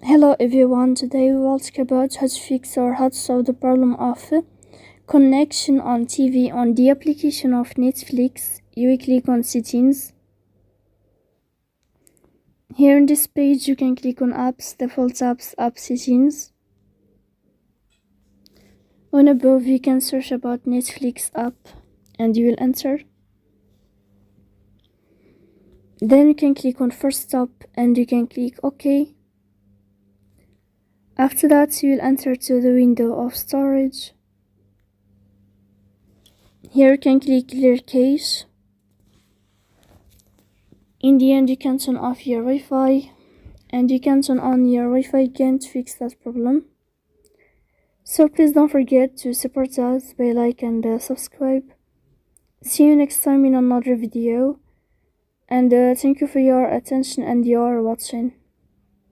Hello everyone, today we will talk about how to fix or how to solve the problem of connection on TV on the application of Netflix. You will click on settings. Here in this page you can click on apps, default apps, app settings. On above you can search about Netflix app and you will enter. Then you can click on first stop and you can click OK. After that you will enter to the window of storage. Here you can click clear cache. In the end you can turn off your Wi-Fi and you can turn on your Wi-Fi again to fix that problem. So please don't forget to support us by like and subscribe. See you next time in another video, and thank you for your attention and your watching.